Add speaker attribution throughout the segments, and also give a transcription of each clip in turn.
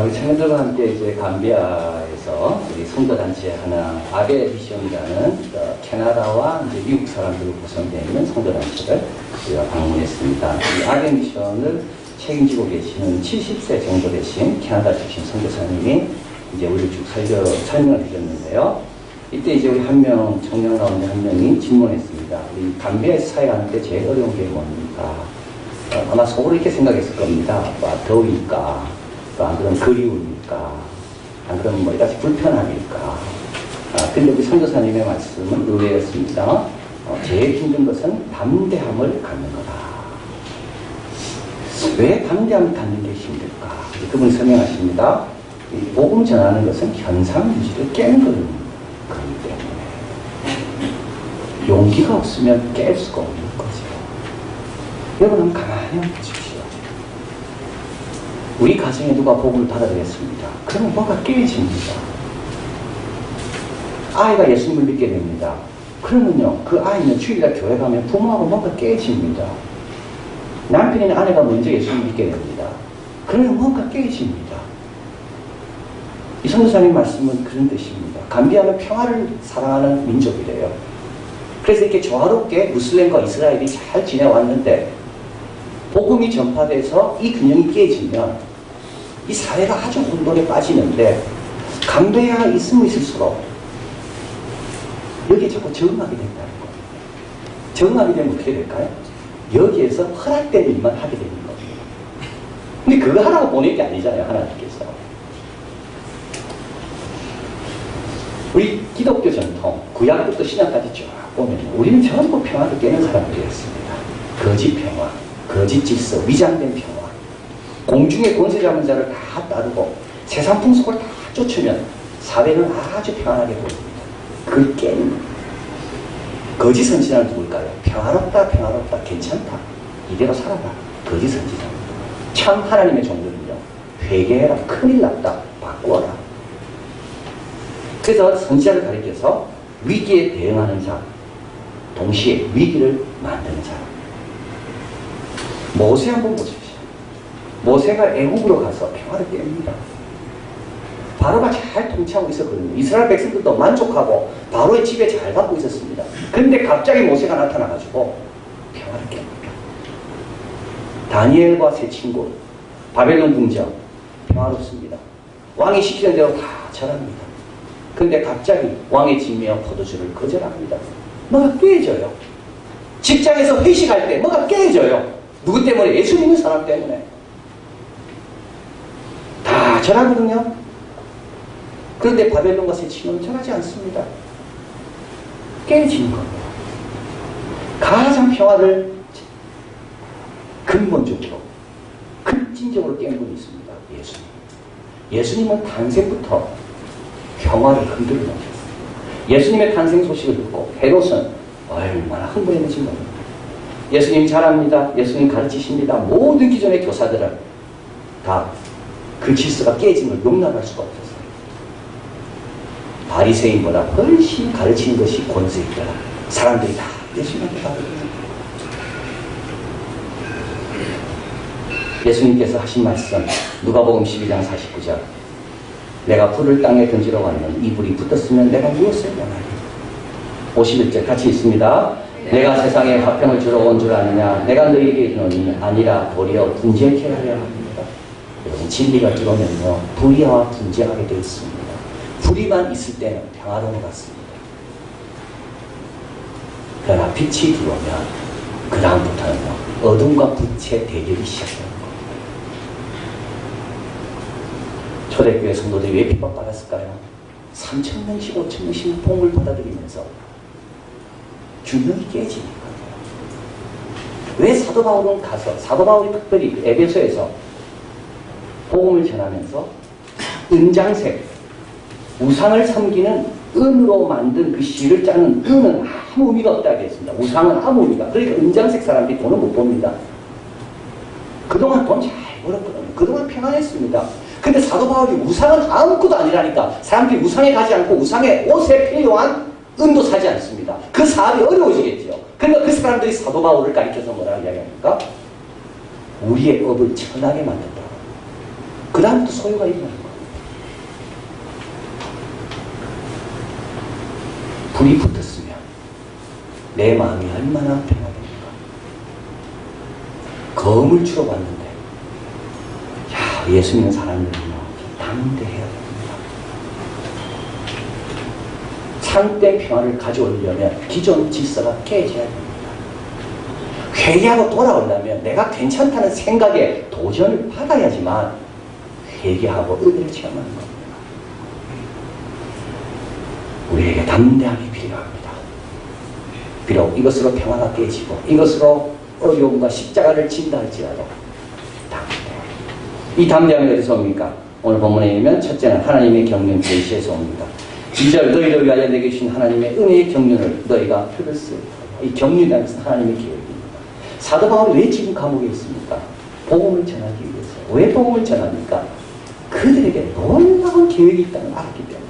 Speaker 1: 우리 청년들과 함께 이제 감비아에서 우리 성도단체 하나, 아베 미션이라는 캐나다와 이제 미국 사람들로 구성되어 있는 성도단체를 우리가 방문했습니다. 이 아베 미션을 책임지고 계시는 70세 정도 되신 캐나다 출신 선교사님이 이제 우리 쭉 설명을 해줬는데요. 이때 이제 우리 한 명, 청년 가운데 한 명이 질문했습니다. 우리 감비아에서 사역하는 때 제일 어려운 게 뭡니까? 아마 속으로 이렇게 생각했을 겁니다. 더우니까, 또 안 그러면 그리우니까, 안 그러면 뭐 이같이 불편함일까. 근데 우리 선교사님의 말씀은 의외였습니다. 제일 힘든 것은 담대함을 갖는 거다. 왜 담대함을 갖는 게 힘들까? 그분이 설명하십니다. 이 복음 전하는 것은 현상 유지를 깨는 거기 때문에 용기가 없으면 깰 수가 없는 거죠. 여러분 가만히 한번 보십시오. 우리 가정에 누가 복음을 받아들였습니다. 그러면 뭐가 깨집니다. 아이가 예수님을 믿게 됩니다. 그러면요, 그 아이는 주일날 교회 가면 부모하고 뭔가 깨집니다. 남편이나 아내가 먼저 예수님을 믿게 됩니다. 그러면 뭔가 깨집니다. 이 선교사님 말씀은 그런 뜻입니다. 감비아는 평화를 사랑하는 민족이래요. 그래서 이렇게 조화롭게 무슬림과 이스라엘이 잘 지내왔는데 복음이 전파돼서 이 균형이 깨지면 이 사회가 아주 혼돈에 빠지는데 감비아가 있으면 있을수록 여기에 자꾸 적응하게 된다는 거예요. 적응하게 되면 어떻게 될까요? 여기에서 허락된 일만 하게 되는 거예요. 근데 그거 하라고 보낸 게 아니잖아요, 하나님께서. 우리 기독교 전통, 구약부터 신약까지 쭉 보면 우리는 전부 평화를 깨는 사람들이었습니다. 거짓 평화, 거짓 질서, 위장된 평화. 공중의 권세 잡은 자를 다 따르고 세상 풍속을 다 쫓으면 사회는 아주 평안하게 보입니다. 그걸 깨는 거예요. 거짓 선지자는 누굴까요? 평화롭다, 평화롭다, 괜찮다. 이대로 살아라. 거짓 선지자. 참 하나님의 종들은요, 회개해라, 큰일 났다, 바꾸어라. 그래서 선지자를 가리켜서 위기에 대응하는 자, 동시에 위기를 만드는 사람. 모세 한번 보십시오. 모세가 애국으로 가서 평화를 깹니다. 바로가 잘 통치하고 있었거든요. 이스라엘 백성들도 만족하고 바로의 집에 잘 받고 있었습니다. 그런데 갑자기 모세가 나타나가지고 평화를 깹니다. 다니엘과 세 친구, 바벨론 궁정, 평화롭습니다. 왕이 시키는 대로 다 절합니다. 근데 갑자기 왕의 진미와 포도주를 거절합니다. 뭐가 깨져요. 직장에서 회식할 때 뭐가 깨져요. 누구 때문에? 예수 믿는 사람 때문에. 다 절하거든요. 그런데 바벨론과 세 친구는 절하지 않습니다. 깨지는 겁니다. 가장 평화를 근본적으로, 급진적으로 깬 분이 있습니다. 예수님. 예수님은 탄생부터 평화를 흔들어 놓으셨어요. 예수님의 탄생 소식을 듣고 헤롯은 얼마나 흥분했는지 모릅니다. 예수님 잘합니다. 예수님 가르치십니다. 모든 기존의 교사들은 다 그 질서가 깨짐을 용납할 수가 없었어요. 바리새인보다 훨씬 가르치는 것이 권세 있더라. 사람들이 다 예수님한테 가거든요. 예수님께서 하신 말씀, 누가복음 12장 49절. 내가 불을 땅에 던지러 왔는 이 불이 붙었으면 내가 무엇을 원하리? 51절 같이 있습니다. 내가 세상에 화평을 주러 온 줄 아느냐? 내가 너희에게 이르노니 아니라 도리어 분쟁케 하려 합니다. 여러분, 진리가 들어오면요, 불의와 분쟁하게 되어 있습니다. 불의만 있을 때는 평화로운 것 같습니다. 그러나 빛이 들어오면 그 다음부터는요, 어둠과 빛의 대결이 시작되는 겁니다. 초대교회 성도들이 왜 핍박받았을까요? 3,000명씩 5,000명씩 복음을 받아들이면서 균형이 깨지니까요. 왜 사도 바울은 가서, 사도 바울이 특별히 에베소에서 복음을 전하면서 은장색, 우상을 섬기는 은으로 만든 그 실을 짜는 은은 아무 의미가 없다고 했습니다. 우상은 아무 의미가. 그러니까 은장색 사람들이 돈을 못 봅니다. 그동안 돈 잘 벌었거든요. 그동안 평안했습니다. 근데 사도 바울이 우상은 아무것도 아니라니까 사람들이 우상에 가지 않고 우상의 옷에 필요한 은도 사지 않습니다. 그 사업이 어려워지겠죠. 그러니까 그 사람들이 사도 바울을 가리켜서 뭐라고 이야기합니까? 우리의 업을 천하게 만든다. 그 다음부터 소요가 일어나는 거예요. 불이 붙었으면 내 마음이 얼마나 평화됩니까? 검을 주러 왔는데, 야, 예수 믿는 사람들은 담대해야 됩니다. 참된 평화를 가져오려면 기존 질서가 깨져야 됩니다. 회개하고 돌아오려면 내가 괜찮다는 생각에 도전을 받아야지만 회개하고 은혜를 체험하는 겁니다. 우리에게 담대함이 필요합니다. 비록 이것으로 평화가 깨지고 이것으로 어려움과 십자가를 진다 할지라도 담대함. 이 담대함이 어디서 옵니까? 오늘 본문에 보면 첫째는 하나님의 경륜 계시에서 옵니다. 2절 너희를 위하여 내게 주신 하나님의 은혜의 경륜을 너희가 들었을 거야. 이 경륜이라는 것은 하나님의 계획입니다. 사도 바울이 왜 지금 감옥에 있습니까? 복음을 전하기 위해서. 왜 복음을 전합니까? 그들에게 놀라운 계획이 있다는 걸 알았기 때문에.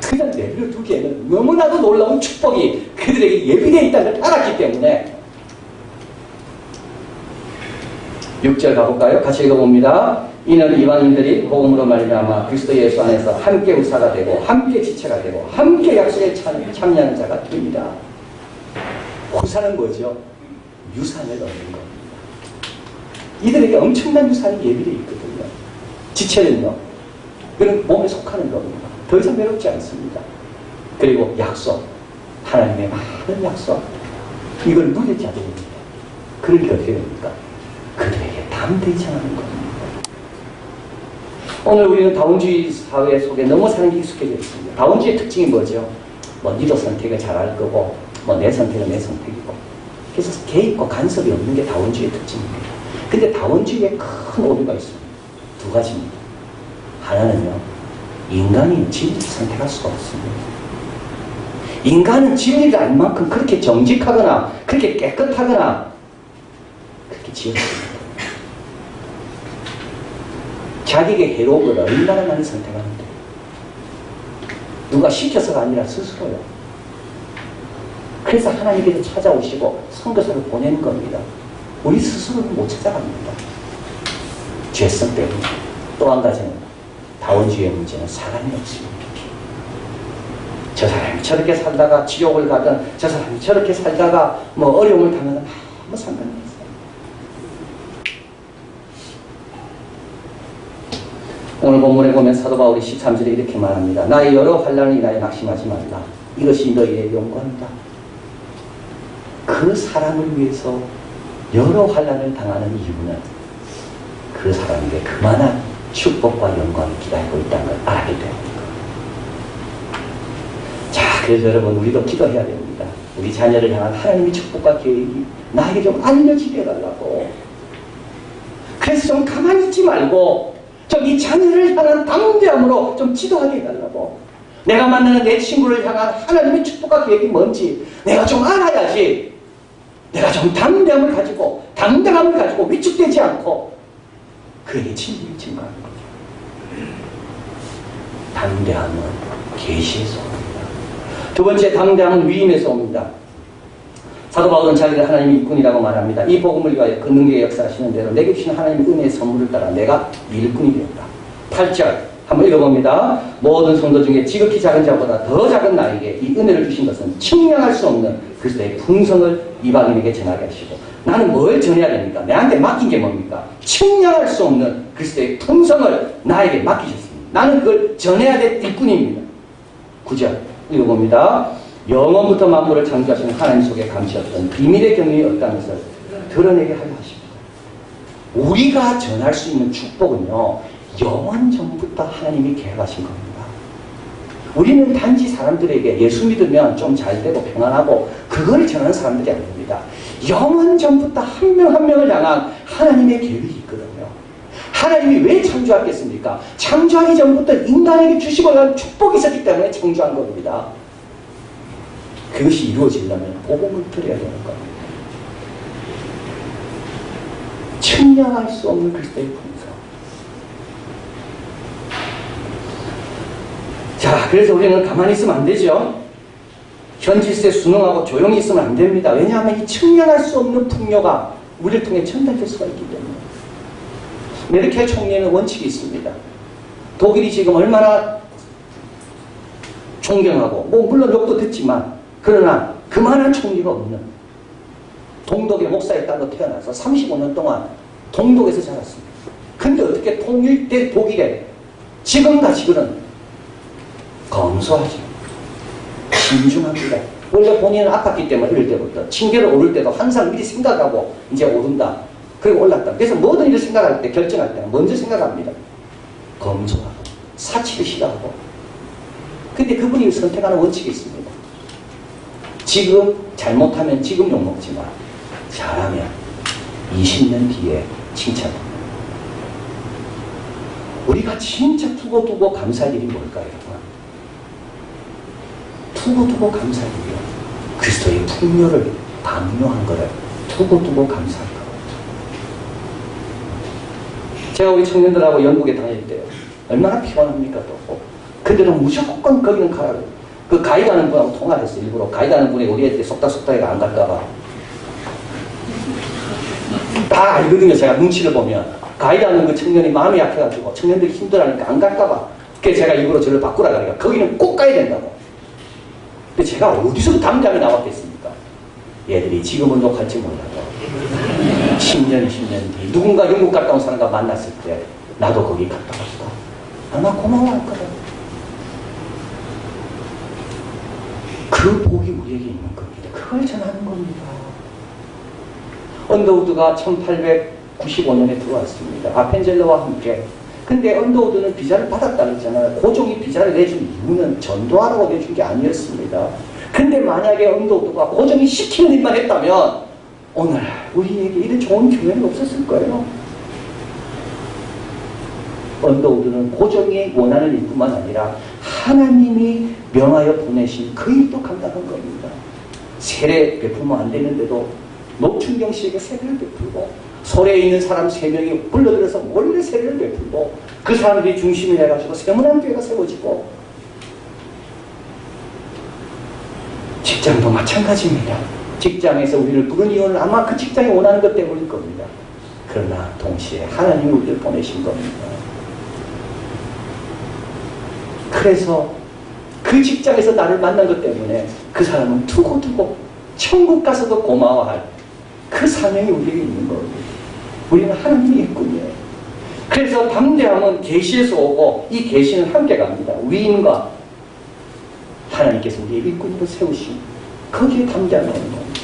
Speaker 1: 그냥 내버려 두기에는 너무나도 놀라운 축복이 그들에게 예비되어 있다는 걸 알았기 때문에. 6절 가볼까요? 같이 읽어봅니다. 이는 이방인들이 복음으로 말미암아 그리스도 예수 안에서 함께 의사가 되고 함께 지체가 되고 함께 약속에 참여하는 자가 됩니다. 후사는 뭐죠? 유산을 얻는 겁니다. 이들에게 엄청난 유산이 예비되어 있거든요. 지체는요, 그는 몸에 속하는 겁니다. 더 이상 외롭지 않습니다. 그리고 약속, 하나님의 많은 약속, 이걸 누릴 자들입니다. 그러니까 어떻게 됩니까? 그들에게 담대히 전하는 겁니다. 오늘 우리는 다원주의 사회 속에 너무 사는 게 익숙해져 있습니다. 다원주의의 특징이 뭐죠? 뭐 니도 선택을 잘할 거고, 뭐 내 선택은 내 선택이고. 그래서 개입과 간섭이 없는 게 다원주의의 특징입니다. 근데 다원주의에 큰 오류가 있습니다. 두 가지입니다. 하나는요, 인간이 진리를 선택할 수가 없습니다. 인간은 진리가 아닌 만큼 그렇게 정직하거나 그렇게 깨끗하거나 그렇게 지었습니다. 자기에게 해로운 걸 얼마나 많이 선택하는데, 누가 시켜서가 아니라 스스로요. 그래서 하나님께서 찾아오시고 선교사를 보내는 겁니다. 우리 스스로는 못 찾아갑니다. 죄성 때문에. 또 한 가지는 다원주의의 문제는 사람이 없습니다. 저 사람이 저렇게 살다가 지옥을 가든 저 사람이 저렇게 살다가 뭐 어려움을 당하든 아무 상관이 없어요. 오늘 본문에 보면 사도 바울이 13절에 이렇게 말합니다. 나의 여러 환난을 인하여 낙심하지 말라. 이것이 너희의 영광이다. 그 사람을 위해서 여러 환난을 당하는 이유는 그 사람에게 그만한 축복과 영광이 기다리고 있다는 걸 알기 때문입니다. 자, 그래서 여러분 우리도 기도해야 됩니다. 우리 자녀를 향한 하나님의 축복과 계획이 나에게 좀 알려지게 해달라고. 그래서 좀 가만히 있지 말고 좀 이 자녀를 향한 담대함으로 좀 지도하게 해달라고. 내가 만나는 내 친구를 향한 하나님의 축복과 계획이 뭔지 내가 좀 알아야지. 내가 좀 담대함을 가지고 당당함을 가지고 위축되지 않고 그에게 진리를 증거하는 거죠. 담대함은 계시에서 옵니다. 두 번째, 담대함은 위임에서 옵니다. 사도 바울은 자기를 하나님의 일꾼이라고 말합니다. 이 복음을 위하여 그 능력의 역사하시는 대로 내게 주신 하나님의 은혜의 선물을 따라 내가 일꾼이 되었다. 8절 한번 읽어봅니다. 모든 성도 중에 지극히 작은 자보다 더 작은 나에게 이 은혜를 주신 것은 측량할 수 없는 그리스도의 풍성을 이방인에게 전하게 하시고. 나는 뭘 전해야 됩니까? 내한테 맡긴 게 뭡니까? 측량할 수 없는 그리스도의 풍성을 나에게 맡기셨습니다. 나는 그걸 전해야 될 일꾼입니다. 9절 읽어봅니다. 영원부터 만물을 창조하시는 하나님 속에 감추었던 비밀의 경륜이 없다는 것을 드러내게 하려 하십니다. 우리가 전할 수 있는 축복은요, 영원 전부터 하나님이 계획하신 겁니다. 우리는 단지 사람들에게 예수 믿으면 좀 잘되고 평안하고 그걸 전하는 사람들이 아닙니다. 영원 전부터 한 명 한 명을 향한 하나님의 계획이 있거든요. 하나님이 왜 창조하겠습니까? 창조하기 전부터 인간에게 주시고 난 축복이 있었기 때문에 창조한 겁니다. 그것이 이루어지려면 복음을 들어야 되는 겁니다. 측량할 수 없는 그리스도의 풍성. 자, 그래서 우리는 가만히 있으면 안 되죠. 현질서에 순응하고 조용히 있으면 안 됩니다. 왜냐하면 이 측량할 수 없는 풍요가 우리를 통해 전달될 수가 있기 때문에. 메르켈 총리는 원칙이 있습니다. 독일이 지금 얼마나 존경하고, 물론 욕도 듣지만, 그러나 그만한 총리가 없는 동독의 목사의 딸로 태어나서 35년 동안 동독에서 자랐습니다. 근데 어떻게 통일된 독일에 지금까지 그는 검소하죠. 신중합니다. 원래 본인은 아팠기 때문에 이럴 때부터 징계를 오를 때도 항상 미리 생각하고 이제 오른다. 그리고 올랐다. 그래서 모든 일을 생각할 때, 결정할 때는 먼저 생각합니다. 검소하고 사치를 싫어하고. 근데 그분이 선택하는 원칙이 있습니다. 지금 잘못하면 지금 욕먹지만 잘하면 20년 뒤에 칭찬합니다. 우리가 진짜 두고두고 감사할 일이 뭘까요, 여러분? 두고두고 감사할 일이요. 그리스도의 풍요를 강요한 거를 두고두고 감사할 거. 제가 우리 청년들하고 영국에 다닐 때요. 얼마나 피곤합니까, 또. 근데도 무조건 거기는 가라고. 그 가이드하는 분하고 통화했어요, 일부러. 가이드하는 분이 우리한테 속닥속닥해가 안 갈까봐. 다 알거든요, 제가 눈치를 보면. 가이드하는 그 청년이 마음이 약해가지고 청년들이 힘들어하니까 안 갈까봐. 그래서 제가 일부러 저를 바꾸라 그러니까 거기는 꼭 가야 된다고. 근데 제가 어디서 담장이 나왔겠습니까? 얘들이 지금은 욕할지 몰라도 10년, 20년 뒤 누군가 영국 갔다 온 사람과 만났을 때 나도 거기 갔다 왔다. 아마 고마워할 거다. 그 복이 우리에게 있는 겁니다. 그걸 전하는 겁니다. 언더우드가 1895년에 들어왔습니다. 아펜젤러와 함께. 근데 언더우드는 비자를 받았다 그랬잖아요. 고종이 비자를 내준 이유는 전도하라고 내준 게 아니었습니다. 근데 만약에 언더우드가 고종이 시키는 일만 했다면 오늘 우리에게 이런 좋은 교회는 없었을 거예요. 언더우드는 고종이 원하는 일뿐만 아니라 하나님이 명하여 보내신 그 일도 감당한 겁니다. 세례 베풀면 안 되는데도 노충경 씨에게 세례를 베풀고 소래에 있는 사람 3명이 불러들여서 몰래 세례를 베풀고 그 사람들이 중심이 해가지고 세문안교회가 세워지고 직장도 마찬가지입니다. 직장에서 우리를 부른 이유는 아마 그 직장이 원하는 것 때문일 겁니다. 그러나 동시에 하나님이 우리를 보내신 겁니다. 그래서 그 직장에서 나를 만난 것 때문에 그 사람은 두고두고 천국 가서도 고마워할 그 사명이 우리에게 있는 겁니다. 우리는 하나님의 일꾼이에요. 그래서 담대함은 계시에서 오고 이 계시는 함께 갑니다. 위인과 하나님께서 우리의 일꾼으로 세우신 거기에 담대함이 오는 겁니다.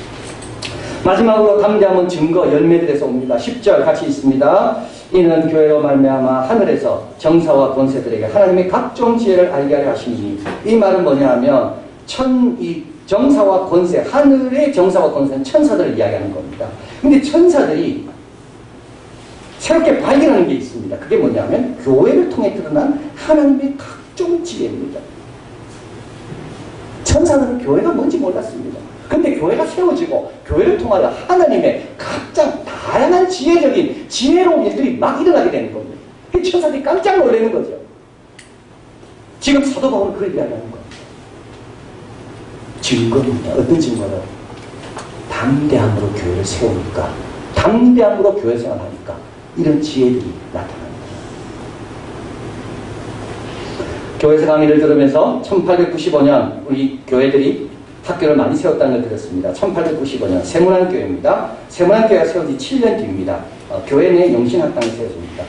Speaker 1: 마지막으로 담대함은 증거, 열매들에서 옵니다. 10절 같이 있습니다. 이는 교회로 말미암아 하늘에서 정사와 권세들에게 하나님의 각종 지혜를 알게 하려 하시니 이 말은 뭐냐 하면 이 정사와 권세, 하늘의 정사와 권세는 천사들을 이야기하는 겁니다. 근데 천사들이 새롭게 발견하는 게 있습니다. 그게 뭐냐면 교회를 통해 드러난 하나님의 각종 지혜입니다. 천사들은 교회가 뭔지 몰랐습니다. 근데 교회가 세워지고 교회를 통하여 하나님의 각종 다양한 지혜적인 지혜로운 일들이 막 일어나게 되는 겁니다. 천사들이 깜짝 놀라는 거죠. 지금 사도 바울은 그걸 이야기하는 거예요. 증거입니다. 어떤 증거는 담대함으로 교회를 세우니까, 담대함으로 교회 생활하니까 이런 지혜들이 나타납니다. 교회에서 강의를 들으면서 1895년 우리 교회들이 학교를 많이 세웠다는 걸 들었습니다. 1895년 세문안교회입니다. 세문안교회가 세워진 7년 뒤입니다. 교회 내 영신학당이 세워집니다.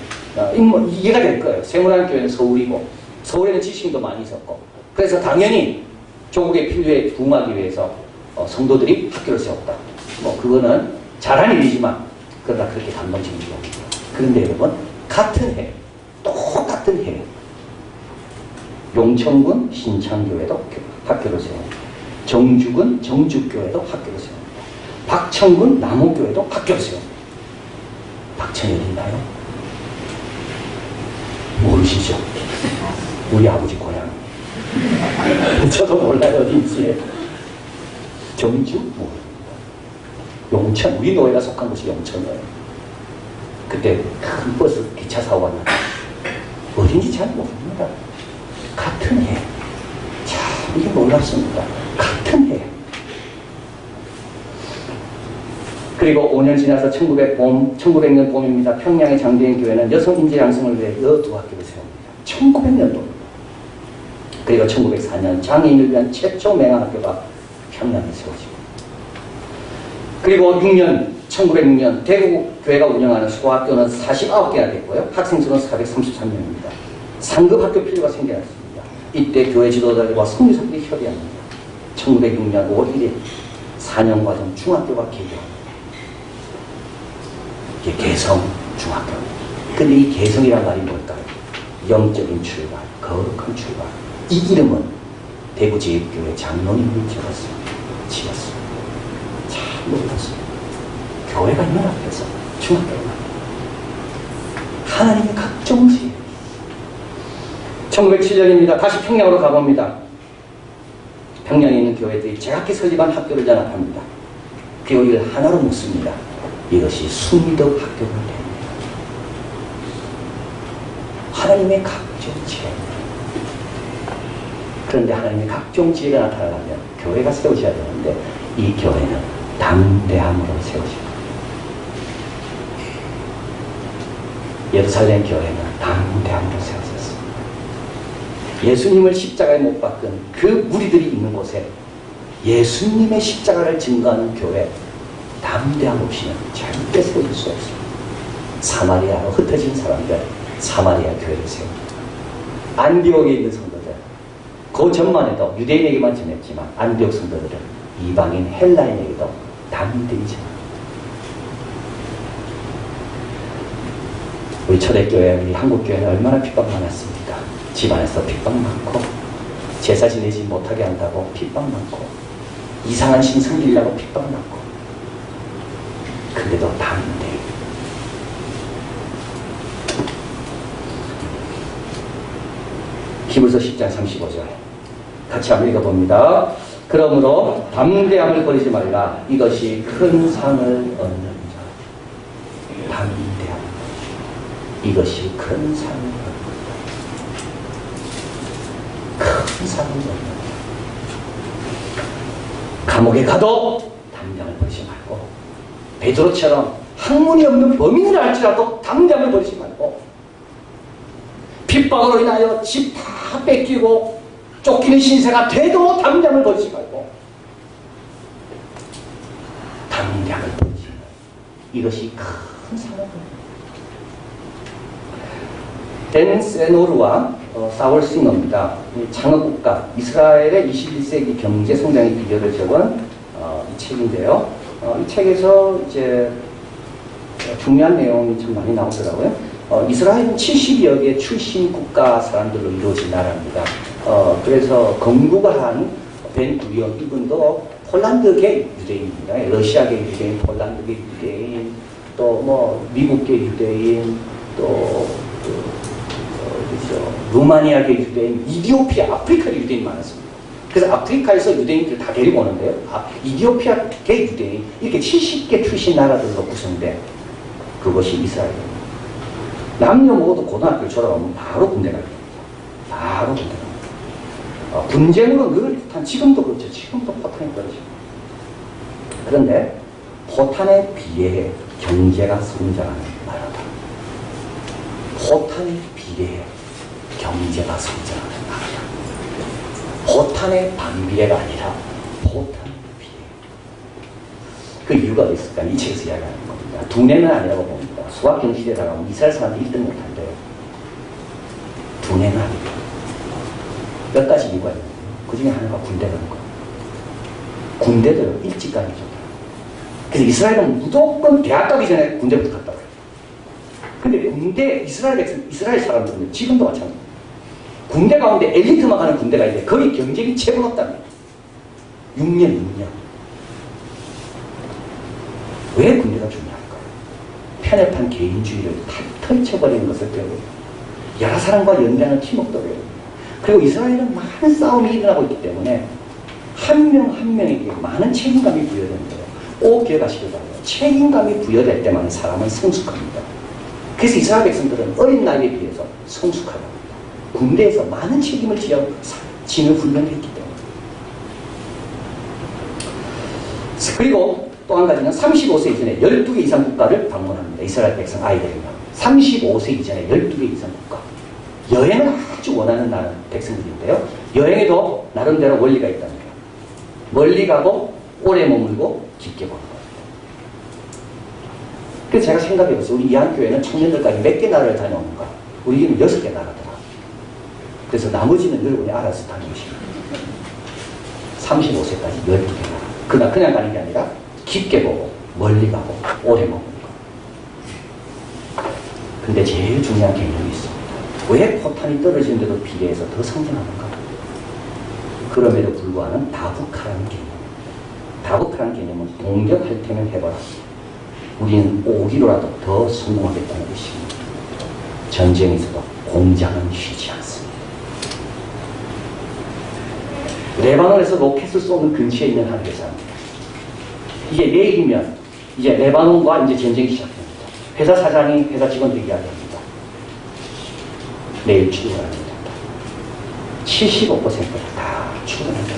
Speaker 1: 이해가 될 거예요. 세문안교회는 서울이고 서울에는 지식인도 많이 있었고 그래서 당연히 조국의 필요에 부응하기 위해서 성도들이 학교를 세웠다. 그거는 잘한 일이지만 그러나 그렇게 감동적인 일입니다. 그런데 여러분 같은 해 똑같은 해 용천군 신창교회도 학교를 세웁니다. 정주군 정주교회도 학교를 세웁니다. 박천군 남호교회도 학교를 세웁니다. 박천이 어디있나요? 모르시죠? 우리 아버지 고향. 저도 몰라요 어디인지. 정주? 모릅니다. 용천, 우리 노예가 속한 곳이 용천이에요. 그때 큰 버스 기차 사고가 나요. 어딘지 잘 모릅니다. 같은 해. 참 이게 놀랍습니다. 같은 해. 그리고 5년 지나서 1900년 봄입니다. 평양의 장대인 교회는 여성 인재 양성을 위해 두 학교를 세웁니다. 1900년도. 그리고 1904년 장애인을 위한 최초 맹학교가 평양에 세워집니다. 그리고 1906년 대구교회가 운영하는 수고학교는 49개나 됐고요. 학생 수는 433명입니다. 상급 학교 필요가 생겨났습니다. 이때 교회 지도자들과 성교사들이 협의합니다. 1906년 5월 1일 4년 과정 중학교가 개교합니다. 이게 개성 중학교입니다. 근데 이 개성이란 말이 뭘까요? 영적인 출발, 거룩한 출발. 이 이름은 대구제일교회 장로님이 지었습니다. 참 놀랐습니다. 교회가 연합해서 중학교를 만듭니다. 하나님의 각종 지혜. 1907년입니다. 다시 평양으로 가봅니다. 평양에 있는 교회들이 제각기 설립한 학교를 연합합니다. 그리고 이걸 하나로 묶습니다. 이것이 순덕 학교가 됩니다. 하나님의 각종 지혜. 그런데 하나님의 각종 지혜가 나타나려면 교회가 세워져야 되는데 이 교회는 담대함으로 세워집니다. 예루살렘 교회는 담대함으로 세워졌습니다. 예수님을 십자가에 못 박은 그 무리들이 있는 곳에 예수님의 십자가를 증거하는 교회, 담대함 없이는 절대 세워질 수 없습니다. 사마리아로 흩어진 사람들, 사마리아 교회를 세웁니다. 안디옥에 있는 성도들, 그 전만 해도 유대인에게만 전했지만 안디옥 성도들은 이방인 헬라인에게도 담대히 전합니다. 우리 초대교회, 우리 한국교회는 얼마나 핍박 많았습니까? 집안에서 핍박 많고, 제사 지내지 못하게 한다고 핍박 많고, 이상한 신 섬기려고 핍박 많고, 근데도 담대히. 히브리서 10장 35절 같이 한번 읽어봅니다. 그러므로 담대함을 버리지 말라. 이것이 큰 상을 얻는 자. 담대함. 이것이 큰 상을 얻는 자. 큰 상을 얻는 자. 감옥에 가도 담대함을 버리지 말고, 베드로처럼 학문이 없는 범인을 할지라도 담대함을 버리지 말고, 핍박으로 인하여 집 다 뺏기고 쫓기는 신세가 돼도 담대함을 버리지 말고, 담대함을 버리지 말고, 이것이 큰 상을 댄 세노르와 사월 싱어입니다. 창업국가 이스라엘의 21세기 경제 성장의 비결을 적은 이 책인데요. 이 책에서 이제 중요한 내용이 좀 많이 나오더라고요. 이스라엘은 70여 개 출신 국가 사람들로 이루어진 나라입니다. 그래서 건국을 한 벤 구리온 이분도 폴란드계 유대인입니다. 러시아계 유대인, 폴란드계 유대인, 또 뭐 미국계 유대인, 또 루마니아계 유대인, 이디오피아, 아프리카 유대인이 많았습니다. 그래서 아프리카에서 유대인들 다 데리고 오는데요. 이디오피아계 유대인, 이렇게 70개 출신 나라들로 구성된 그것이 이스라엘입니다. 남녀 먹어도 고등학교를 졸업하면 바로 군대 가게 됩니다. 바로 군대 갑니다. 분쟁으로 늘 포탄, 지금도 그렇죠. 지금도 포탄이 떨어집니다. 그런데 포탄에 비례해 경제가 성장하는 나라다. 포탄에 비례해 경제가 성장하는 나라다. 포탄의 반비례가 아니라 포탄에 비례해. 그 이유가 어디 있을까? 이 책에서 이야기하는 겁니다. 두뇌는 아니라고 봅니다. 수학경시대에 가면 이스라엘 사람들이 1등 못한대요. 두뇌는 아닙니다. 몇 가지 이유가 있는데요. 그 중에 하나가 군대 가는 거예요. 군대도 일찍 가는 거죠. 그래서 이스라엘은 무조건 대학 가기 전에 군대부터 갔다 와요. 근데 군대, 이스라엘 사람들은 지금도 마찬가지입니다. 군대 가운데 엘리트만 가는 군대가 있는데 거기 경쟁이 최고 높답니다. 6년. 왜 군대가 중요할까요? 편협한 개인주의를 털쳐버리는 것을 배우고, 여러 사람과 연대하는 팀워크도 배우고, 그리고 이스라엘은 많은 싸움이 일어나고 있기 때문에 한 명 한 명에게 많은 책임감이 부여되는데요. 꼭 기억하시길 바랍니다. 책임감이 부여될 때만 사람은 성숙합니다. 그래서 이스라엘 백성들은 어린 나이에 비해서 성숙하다. 군대에서 많은 책임을 지는 훈련을 했기 때문에. 그리고 또 한 가지는 35세 이전에 12개 이상 국가를 방문합니다. 이스라엘 백성 아이들은요. 35세 이전에 12개 이상 국가. 여행을 아주 원하는 나는 백성들인데요. 여행에도 나름대로 원리가 있다는 거예요. 멀리 가고 오래 머물고 깊게 보는 거예요. 그래서 제가 생각해봤어요. 우리 이한교회는 청년들까지 몇 개 나라를 다녀오는가? 우리는 6개 나라더라. 그래서 나머지는 여러분이 알아서 다니시면 35세까지 12개 나라. 그냥 가는 게 아니라 깊게 보고 멀리 가고 오래 머무는 거. 근데 제일 중요한 개념이 있습니다. 왜 포탄이 떨어지는데도 비례해서 더 성장하는가? 그럼에도 불구하고 다국화라는 개념입니다. 다국화라는 개념은 공격할 테면 해봐라. 우리는 오기로라도 더 성공하겠다는 것입니다. 전쟁에서도 공장은 쉬지 않습니다. 레바논에서 로켓을 쏘는 근처에 있는 한 회사입니다. 이게 내일이면 이제 레바논과 이제 전쟁이 시작됩니다. 회사 사장이 회사 직원들에게 이야기합니다. 내일 출근합니다. 75%가 다 출근합니다.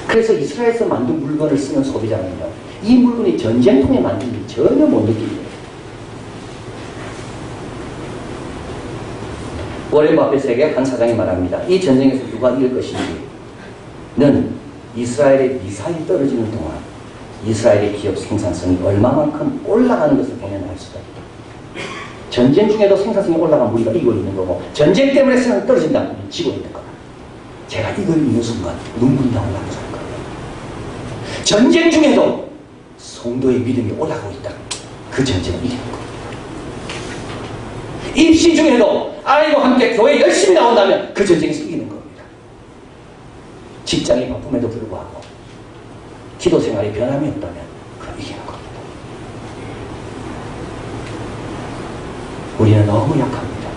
Speaker 1: 그래서 이스라엘에서 만든 물건을 쓰는 소비자는요, 이 물건이 전쟁통에 만든 게 전혀 못 느낍니다. 워렌 버핏에게 한 사장이 말합니다. 이 전쟁에서 누가 이길 것인지는 이스라엘의 미사일이 떨어지는 동안 이스라엘의 기업 생산성이 얼마만큼 올라가는 것을 보면 알 수가 있다. 전쟁 중에도 생산성이 올라가면 우리가 이기고 있는 거고, 전쟁 때문에 생산성이 떨어진다면 우리는 지고 있는 거다. 제가 이걸 읽는 순간 눈물이 나오려고 할 거예요. 전쟁 중에도 성도의 믿음이 올라가고 있다. 그 전쟁을 이기는 거예요. 입시 중에도 아이와 함께 교회 열심히 나온다면 그 전쟁에서 이기는 겁니다. 직장이 바쁨에도 불구하고 기도 생활에 변함이 없다면 그럼 이기는 겁니다. 우리는 너무 약합니다.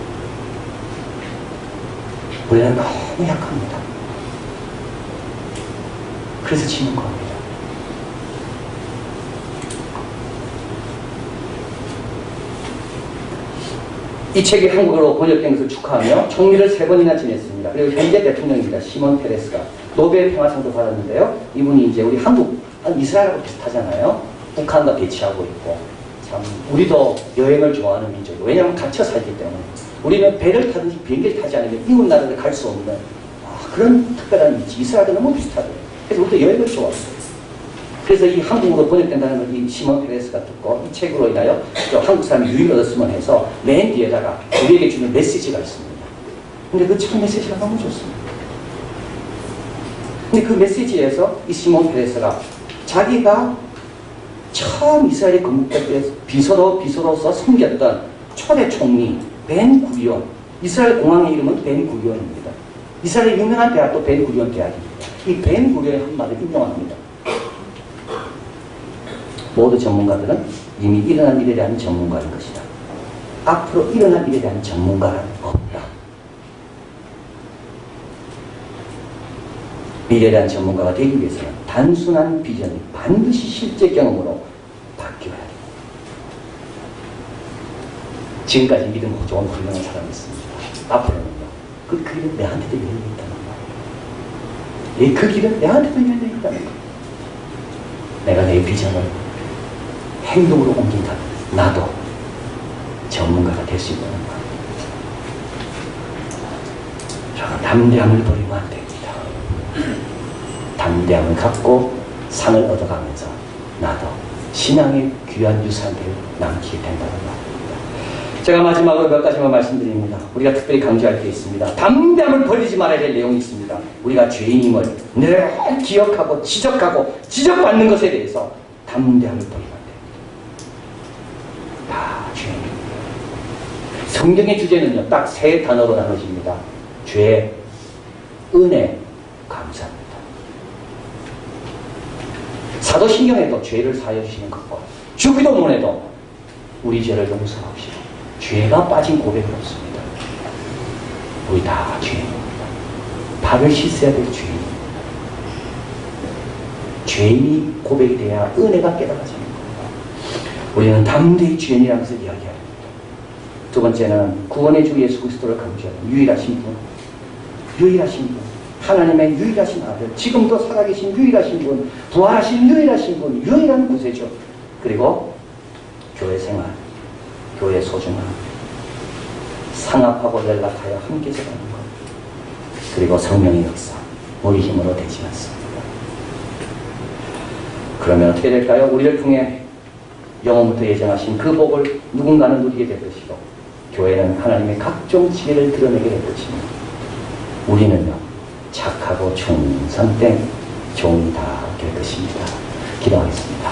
Speaker 1: 우리는 너무 약합니다. 그래서 지는 겁니다. 이 책이 한국어로 번역된 것을 축하하며 총리를 3번이나 지냈습니다. 그리고 현재 대통령입니다. 시몬 페레스가 노벨 평화상도 받았는데요. 이분이 이제 우리 한국, 이스라엘하고 비슷하잖아요. 북한과 대치하고 있고, 참 우리도 여행을 좋아하는 민족이에요. 왜냐하면 갇혀 살기 때문에. 우리는 배를 타든지 비행기를 타지 않으면 이웃 나라를 갈 수 없는 그런 특별한 위치. 이스라엘도 너무 비슷하대요. 그래서 우리도 여행을 좋아해요. 그래서 이 한국어로 번역된다는 걸 이 시몬 페레스가 듣고 이 책으로 인하여 한국 사람이 유익을 얻었으면 해서 맨 뒤에다가 우리에게 주는 메시지가 있습니다. 근데 그 참 메시지가 너무 좋습니다. 근데 그 메시지에서 이 시몬 페레스가 자기가 처음 이스라엘에 건국될 때 비서로서 섬겼던 초대 총리 벤 구리온, 이스라엘 공항의 이름은 벤 구리온입니다. 이스라엘의 유명한 대학도 벤 구리온 대학입니다. 이 벤 구리온의 한 말을 인용합니다. 모두 전문가들은 이미 일어난 일에 대한 전문가인 것이다. 앞으로 일어날 일에 대한 전문가는 없다. 미래에 대한 전문가가 되기 위해서는 단순한 비전이 반드시 실제 경험으로 바뀌어야 합니다. 지금까지 믿음 좋은 훌륭한 사람이 있습니다. 앞으로는요, 그 길은 내한테도 열려있다는 거예요. 그 길은 내한테도 열려있다는 거예요. 내가 내 비전을 행동으로 옮긴다면 나도 전문가가 될 수 있다는 거예요. 저는 담대함을 버리면 안 됩니다. 담대함을 갖고 상을 얻어가면서 나도 신앙의 귀한 유산을 남기게 된다는 말입니다. 제가 마지막으로 몇 가지만 말씀드립니다. 우리가 특별히 강조할 게 있습니다. 담대함을 버리지 말아야 될 내용이 있습니다. 우리가 죄인임을 늘 기억하고 지적받는 것에 대해서 담대함을 버리면 안 됩니다. 다 죄인입니다. 성경의 주제는요, 딱 3단어로 나눠집니다. 죄, 은혜, 감사합니다. 사도신경에도 죄를 사하여 주시는 것과 주기도문에도 우리 죄를 용서하시고 죄가 빠진 고백은 없습니다. 우리 다 죄인입니다. 발을 씻어야 될 죄인입니다. 죄인이 고백이 돼야 은혜가 깨달아지는 겁니다. 우리는 담대히 죄인이라는 것을 이야기해야 합니다. 두 번째는 구원의 주 예수 그리스도를 강조하는 유일하신 분. 하나님의 유일하신 아들, 지금도 살아계신 유일하신 분, 부활하신 유일하신 분, 유일한 구세주, 그리고 교회 생활, 교회 소중함, 상합하고 연락하여 함께 살아가는 것, 그리고 성령의 역사, 우리 힘으로 되지 않습니다. 그러면 어떻게 될까요? 우리를 통해 영원부터 예정하신 그 복을 누군가는 누리게 될 것이고, 교회는 하나님의 각종 지혜를 드러내게 될 것입니다. 우리는요, 착하고 충성된 종이 다 될 것입니다. 기도하겠습니다.